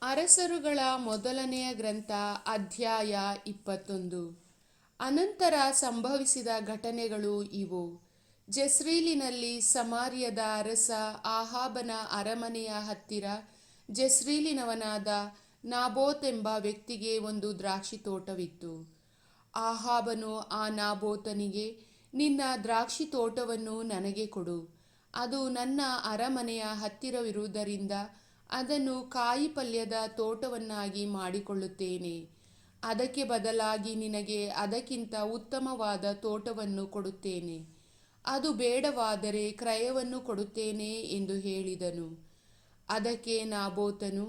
ಅರಸರುಗಳ ಮೊದಲನೆಯ ಗ್ರಂಥ ಅಧ್ಯಾಯ 21. ಅನಂತರ ಸಂಭವಿಸಿದ ಘಟನೆಗಳು ಇವು. ಜೆಸ್ರೀಲಿನಲ್ಲಿ ಸಮಾರ್ಯದ ಅರಸ ಆಹಾಬನ ಅರಮನೆಯ ಹತ್ತಿರ ಜೆಸ್ರೀಲಿನವನಾದ ನಾಬೋತೆಂಬ ವ್ಯಕ್ತಿಗೆ ಒಂದು ದ್ರಾಕ್ಷಿ ತೋಟವಿತ್ತು. ಆಹಾಬನು ಆ ನಾಬೋತನಿಗೆ, ನಿನ್ನ ದ್ರಾಕ್ಷಿ ತೋಟವನ್ನು ನನಗೆ ಕೊಡು, ಅದು ನನ್ನ ಅರಮನೆಯ ಹತ್ತಿರವಿರುವುದರಿಂದ ಅದನ್ನು ಕಾಯಿಪಲ್ಯದ ತೋಟವನ್ನಾಗಿ ಮಾಡಿಕೊಳ್ಳುತ್ತೇನೆ. ಅದಕ್ಕೆ ಬದಲಾಗಿ ನಿನಗೆ ಅದಕ್ಕಿಂತ ಉತ್ತಮವಾದ ತೋಟವನ್ನು ಕೊಡುತ್ತೇನೆ. ಅದು ಬೇಡವಾದರೆ ಕ್ರಯವನ್ನು ಕೊಡುತ್ತೇನೆ ಎಂದು ಹೇಳಿದನು. ಅದಕ್ಕೆ ನಾಬೋತನು,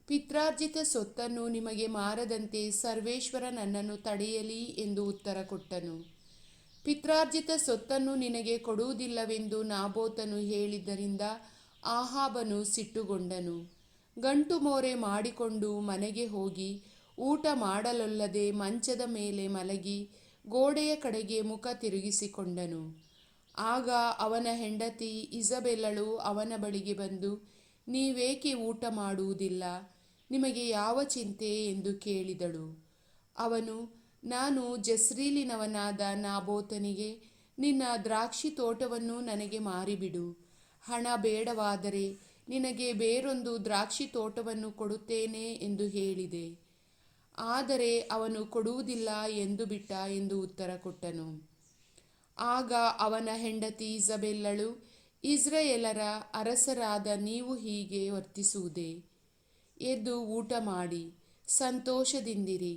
ಪಿತ್ರಾರ್ಜಿತ ಸೊತ್ತನ್ನು ನಿಮಗೆ ಮಾರದಂತೆ ಸರ್ವೇಶ್ವರ ನನ್ನನ್ನು ತಡೆಯಲಿ ಎಂದು ಉತ್ತರ ಕೊಟ್ಟನು. ಪಿತ್ರಾರ್ಜಿತ ಸೊತ್ತನ್ನು ನಿನಗೆ ಕೊಡುವುದಿಲ್ಲವೆಂದು ನಾಬೋತನು ಹೇಳಿದ್ದರಿಂದ ಆಹಾಬನು ಸಿಟ್ಟುಗೊಂಡನು. ಗಂಟು ಮೋರೆ ಮಾಡಿಕೊಂಡು ಮನೆಗೆ ಹೋಗಿ ಊಟ ಮಾಡಲೊಲ್ಲದೆ ಮಂಚದ ಮೇಲೆ ಮಲಗಿ ಗೋಡೆಯ ಕಡೆಗೆ ಮುಖ ತಿರುಗಿಸಿಕೊಂಡನು. ಆಗ ಅವನ ಹೆಂಡತಿ ಇಸಬೆಲಳು ಅವನ ಬಳಿಗೆ ಬಂದು, ನೀವೇಕೆ ಊಟ ಮಾಡುವುದಿಲ್ಲ? ನಿಮಗೆ ಯಾವ ಚಿಂತೆ ಎಂದು ಕೇಳಿದಳು. ಅವನು, ನಾನು ಜೆಸ್ರೀಲಿನವನಾದ ನಾಬೋತನಿಗೆ, ನಿನ್ನ ದ್ರಾಕ್ಷಿ ತೋಟವನ್ನು ನನಗೆ ಮಾರಿಬಿಡು, ಹಣ ಬೇಡವಾದರೆ ನಿನಗೆ ಬೇರೊಂದು ದ್ರಾಕ್ಷಿ ತೋಟವನ್ನು ಕೊಡುತ್ತೇನೆ ಎಂದು ಹೇಳಿದೆ. ಆದರೆ ಅವನು ಕೊಡುವುದಿಲ್ಲ ಎಂದು ಬಿಟ್ಟ ಎಂದು ಉತ್ತರ ಕೊಟ್ಟನು. ಆಗ ಅವನ ಹೆಂಡತಿ ಇಸಬೆಲ್ಲಳು, ಇಸ್ರಾಯೇಲರ ಅರಸರಾದ ನೀವು ಹೀಗೆ ವರ್ತಿಸುವುದೇ? ಎದ್ದು ಊಟ ಮಾಡಿ ಸಂತೋಷದಿಂದಿರಿ,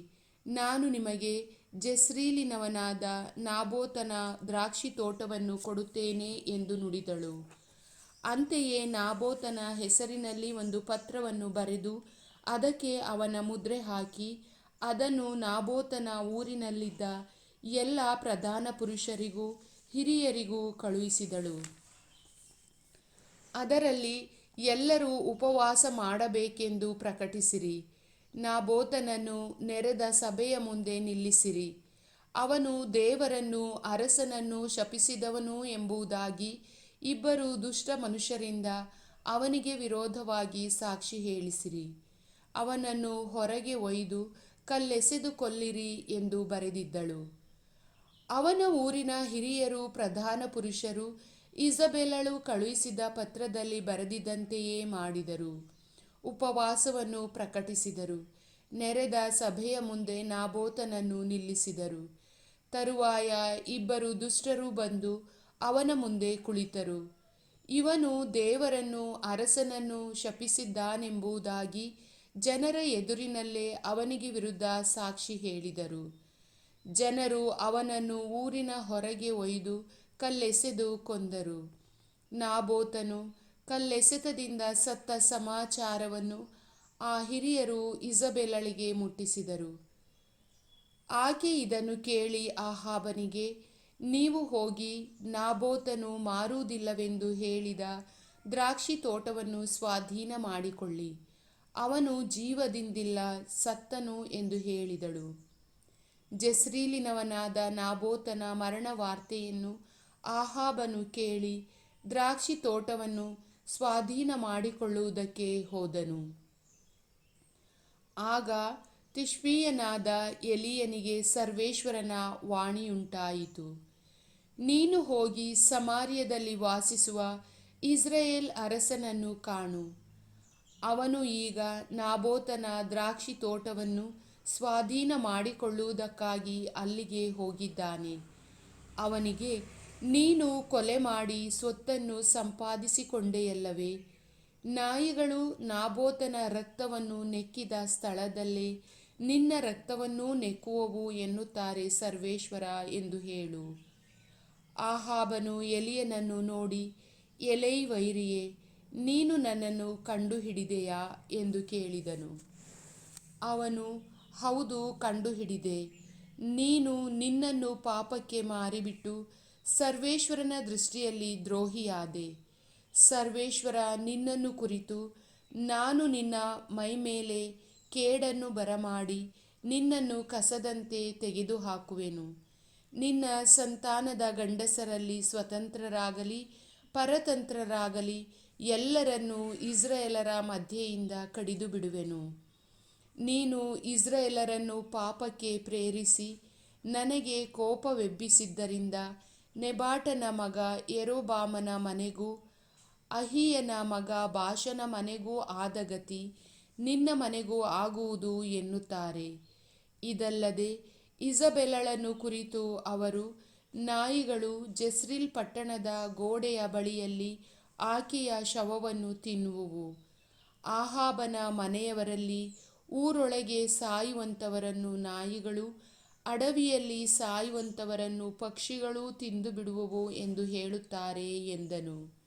ನಾನು ನಿಮಗೆ ಜೆಸ್ರೀಲಿನವನಾದ ನಾಬೋತನ ದ್ರಾಕ್ಷಿ ತೋಟವನ್ನು ಕೊಡುತ್ತೇನೆ ಎಂದು ನುಡಿದಳು. ಅಂತೆಯೇ ನಾಬೋತನ ಹೆಸರಿನಲ್ಲಿ ಒಂದು ಪತ್ರವನ್ನು ಬರೆದು ಅದಕ್ಕೆ ಅವನ ಮುದ್ರೆ ಹಾಕಿ ಅದನ್ನು ನಾಬೋತನ ಊರಿನಲ್ಲಿದ್ದ ಎಲ್ಲ ಪ್ರಧಾನ ಪುರುಷರಿಗೂ ಹಿರಿಯರಿಗೂ ಕಳುಹಿಸಿದಳು. ಅದರಲ್ಲಿ ಎಲ್ಲರೂ ಉಪವಾಸ ಮಾಡಬೇಕೆಂದು ಪ್ರಕಟಿಸಿರಿ. ನಾಬೋತನನ್ನು ನೆರೆದ ಸಭೆಯ ಮುಂದೆ ನಿಲ್ಲಿಸಿರಿ. ಅವನು ದೇವರನ್ನೂ ಅರಸನನ್ನೂ ಶಪಿಸಿದವನು ಎಂಬುದಾಗಿ ಇಬ್ಬರು ದುಷ್ಟ ಮನುಷ್ಯರಿಂದ ಅವನಿಗೆ ವಿರೋಧವಾಗಿ ಸಾಕ್ಷಿ ಹೇಳಿಸಿರಿ. ಅವನನ್ನು ಹೊರಗೆ ಒಯ್ದು ಕಲ್ಲೆಸೆದು ಕೊಲ್ಲಿರಿ ಎಂದು ಬರೆದಿದ್ದಳು. ಅವನ ಊರಿನ ಹಿರಿಯರು ಪ್ರಧಾನ ಪುರುಷರು ಇಸಬೆಲಳು ಕಳುಹಿಸಿದ ಪತ್ರದಲ್ಲಿ ಬರೆದಿದ್ದಂತೆಯೇ ಮಾಡಿದರು. ಉಪವಾಸವನ್ನು ಪ್ರಕಟಿಸಿದರು. ನೆರೆದ ಸಭೆಯ ಮುಂದೆ ನಾಬೋತನನ್ನು ನಿಲ್ಲಿಸಿದರು. ತರುವಾಯ ಇಬ್ಬರು ದುಷ್ಟರು ಬಂದು ಅವನ ಮುಂದೆ ಕುಳಿತರು. ಇವನು ದೇವರನ್ನೂ ಅರಸನನ್ನೂ ಶಪಿಸಿದ್ದಾನೆಂಬುದಾಗಿ ಜನರ ಎದುರಿನಲ್ಲೇ ಅವನಿಗೆ ವಿರುದ್ಧ ಸಾಕ್ಷಿ ಹೇಳಿದರು. ಜನರು ಅವನನ್ನು ಊರಿನ ಹೊರಗೆ ಒಯ್ದು ಕಲ್ಲೆಸೆದು ಕೊಂದರು. ನಾಬೋತನು ಕಲ್ಲೆಸೆತದಿಂದ ಸತ್ತ ಸಮಾಚಾರವನ್ನು ಆ ಹಿರಿಯರು ಇಸಬೆಲಳಿಗೆ ಮುಟ್ಟಿಸಿದರು. ಆಕೆ ಇದನ್ನು ಕೇಳಿ ಆಹಾಬನಿಗೆ, ನೀವು ಹೋಗಿ ನಾಬೋತನು ಮಾರುವುದಿಲ್ಲವೆಂದು ಹೇಳಿದ ದ್ರಾಕ್ಷಿ ತೋಟವನ್ನು ಸ್ವಾಧೀನ ಮಾಡಿಕೊಳ್ಳಿ, ಅವನು ಜೀವದಿಂದಿಲ್ಲ, ಸತ್ತನು ಎಂದು ಹೇಳಿದಳು. ಜೆಸ್ರೀಲಿನವನಾದ ನಾಬೋತನ ಮರಣ ವಾರ್ತೆಯನ್ನು ಆಹಾಬನು ಕೇಳಿ ದ್ರಾಕ್ಷಿ ತೋಟವನ್ನು ಸ್ವಾಧೀನ ಮಾಡಿಕೊಳ್ಳುವುದಕ್ಕೆ ಹೋದನು. ಆಗ ತಿಷ್ಬೀಯನಾದ ಎಲೀಯನಿಗೆ ಸರ್ವೇಶ್ವರನ ವಾಣಿಯುಂಟಾಯಿತು. ನೀನು ಹೋಗಿ ಸಮಾರ್ಯದಲ್ಲಿ ವಾಸಿಸುವ ಇಸ್ರಾಯೇಲ್ ಅರಸನನ್ನು ಕಾಣು. ಅವನು ಈಗ ನಾಬೋತನ ದ್ರಾಕ್ಷಿ ತೋಟವನ್ನು ಸ್ವಾಧೀನ ಮಾಡಿಕೊಳ್ಳುವುದಕ್ಕಾಗಿ ಅಲ್ಲಿಗೆ ಹೋಗಿದ್ದಾನೆ. ಅವನಿಗೆ, ನೀನು ಕೊಲೆ ಮಾಡಿ ಸ್ವತ್ತನ್ನು ಸಂಪಾದಿಸಿಕೊಂಡೆಯಲ್ಲವೇ? ನಾಯಿಗಳು ನಾಬೋತನ ರಕ್ತವನ್ನು ನೆಕ್ಕಿದ ಸ್ಥಳದಲ್ಲೇ ನಿನ್ನ ರಕ್ತವನ್ನೂ ನೆಕ್ಕುವವು ಎನ್ನುತ್ತಾರೆ ಸರ್ವೇಶ್ವರ ಎಂದು ಹೇಳು. ಆಹಾಬನು ಎಲೀಯನನ್ನು ನೋಡಿ, ಎಲೈ ವೈರಿಯೇ, ನೀನು ನನ್ನನ್ನು ಕಂಡುಹಿಡಿದೆಯಾ ಎಂದು ಕೇಳಿದನು. ಅವನು, ಹೌದು, ಕಂಡುಹಿಡಿದೆ. ನೀನು ನಿನ್ನನ್ನು ಪಾಪಕ್ಕೆ ಮಾರಿಬಿಟ್ಟು ಸರ್ವೇಶ್ವರನ ದೃಷ್ಟಿಯಲ್ಲಿ ದ್ರೋಹಿಯಾದೆ. ಸರ್ವೇಶ್ವರ ನಿನ್ನನ್ನು ಕುರಿತು, ನಾನು ನಿನ್ನ ಮೈಮೇಲೆ ಕೇಡನ್ನು ಬರಮಾಡಿ ನಿನ್ನನ್ನು ಕಸದಂತೆ ತೆಗೆದುಹಾಕುವೆನು. ನಿನ್ನ ಸಂತಾನದ ಗಂಡಸರಲ್ಲಿ ಸ್ವತಂತ್ರರಾಗಲಿ ಪರತಂತ್ರರಾಗಲಿ ಎಲ್ಲರನ್ನೂ ಇಸ್ರಾಯೇಲರ ಮಧ್ಯೆಯಿಂದ ಕಡಿದು ಬಿಡುವೆನು. ನೀನು ಇಸ್ರಾಯೇಲರನ್ನು ಪಾಪಕ್ಕೆ ಪ್ರೇರಿಸಿ ನನಗೆ ಕೋಪವೆಬ್ಬಿಸಿದ್ದರಿಂದ ನೆಬಾಟನ ಮಗ ಯರೊಬ್ಬಾಮನ ಮನೆಗೂ ಅಹೀಯನ ಮಗ ಬಾಷನ ಮನೆಗೂ ಆದ ಗತಿ ನಿನ್ನ ಮನೆಗೂ ಆಗುವುದು ಎನ್ನುತ್ತಾರೆ. ಇದಲ್ಲದೆ ಇಜಬೇಲಳನ್ನು ಕುರಿತು ಅವರು, ನಾಯಿಗಳು ಜೆಸ್ರಿಲ್ ಪಟ್ಟಣದ ಗೋಡೆಯ ಬಳಿಯಲ್ಲಿ ಆಕೆಯ ಶವವನ್ನು ತಿನ್ನುವುವು. ಆಹಾಬನ ಮನೆಯವರಲ್ಲಿ ಊರೊಳಗೆ ಸಾಯುವಂಥವರನ್ನು ನಾಯಿಗಳು, ಅಡವಿಯಲ್ಲಿ ಸಾಯುವಂಥವರನ್ನು ಪಕ್ಷಿಗಳೂ ತಿಂದು ಬಿಡುವವು ಎಂದು ಹೇಳುತ್ತಾರೆ ಎಂದನು.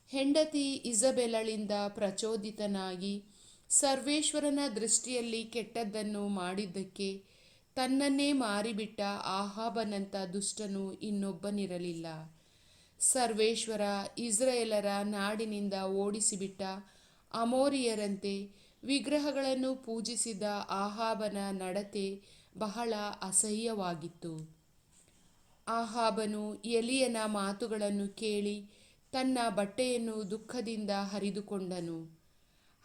ಹೆಂಡತಿ ಇಜಬೇಲಳಿಂದ ಪ್ರಚೋದಿತನಾಗಿ ಸರ್ವೇಶ್ವರನ ದೃಷ್ಟಿಯಲ್ಲಿ ಕೆಟ್ಟದ್ದನ್ನು ಮಾಡಿದ್ದಕ್ಕೆ ತನ್ನನ್ನೇ ಮಾರಿಬಿಟ್ಟ ಆಹಾಬನಂಥ ದುಷ್ಟನು ಇನ್ನೊಬ್ಬನಿರಲಿಲ್ಲ. ಸರ್ವೇಶ್ವರ ಇಸ್ರಾಯೇಲರ ನಾಡಿನಿಂದ ಓಡಿಸಿಬಿಟ್ಟ ಅಮೋರಿಯರಂತೆ ವಿಗ್ರಹಗಳನ್ನು ಪೂಜಿಸಿದ ಆಹಾಬನ ನಡತೆ ಬಹಳ ಅಸಹ್ಯವಾಗಿತ್ತು. ಆಹಾಬನು ಎಲೀಯನ ಮಾತುಗಳನ್ನು ಕೇಳಿ ತನ್ನ ಬಟ್ಟೆಯನ್ನು ದುಃಖದಿಂದ ಹರಿದುಕೊಂಡನು.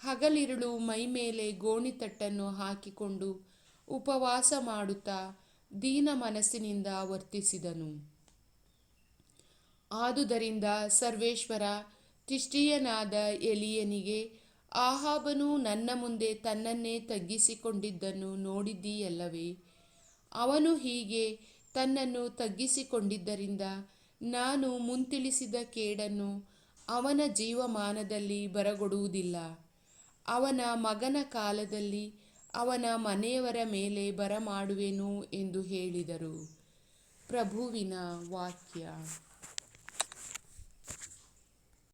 ಹಗಲಿರುಳು ಮೈಮೇಲೆ ಗೋಣಿತಟ್ಟನ್ನು ಹಾಕಿಕೊಂಡು ಉಪವಾಸ ಮಾಡುತ್ತಾ ದೀನ ಮನಸ್ಸಿನಿಂದ ವರ್ತಿಸಿದನು. ಆದುದರಿಂದ ಸರ್ವೇಶ್ವರ ತಿಷ್ಬೀಯನಾದ ಎಲೀಯನಿಗೆ, ಆಹಾಬನು ನನ್ನ ಮುಂದೆ ತನ್ನನ್ನೇ ತಗ್ಗಿಸಿಕೊಂಡಿದ್ದನ್ನು ನೋಡಿದ್ದೀಯಲ್ಲವೇ? ಅವನು ಹೀಗೆ ತನ್ನನ್ನು ತಗ್ಗಿಸಿಕೊಂಡಿದ್ದರಿಂದ ನಾನು ಮುಂತಿಳಿಸಿದ ಕೇಡನ್ನು ಅವನ ಜೀವಮಾನದಲ್ಲಿ ಬರಗೊಡುವುದಿಲ್ಲ. ಅವನ ಮಗನ ಕಾಲದಲ್ಲಿ ಅವನ ಮನೆಯವರ ಮೇಲೆ ಬರಮಾಡುವೆನು ಎಂದು ಹೇಳಿದರು. ಪ್ರಭುವಿನ ವಾಕ್ಯ.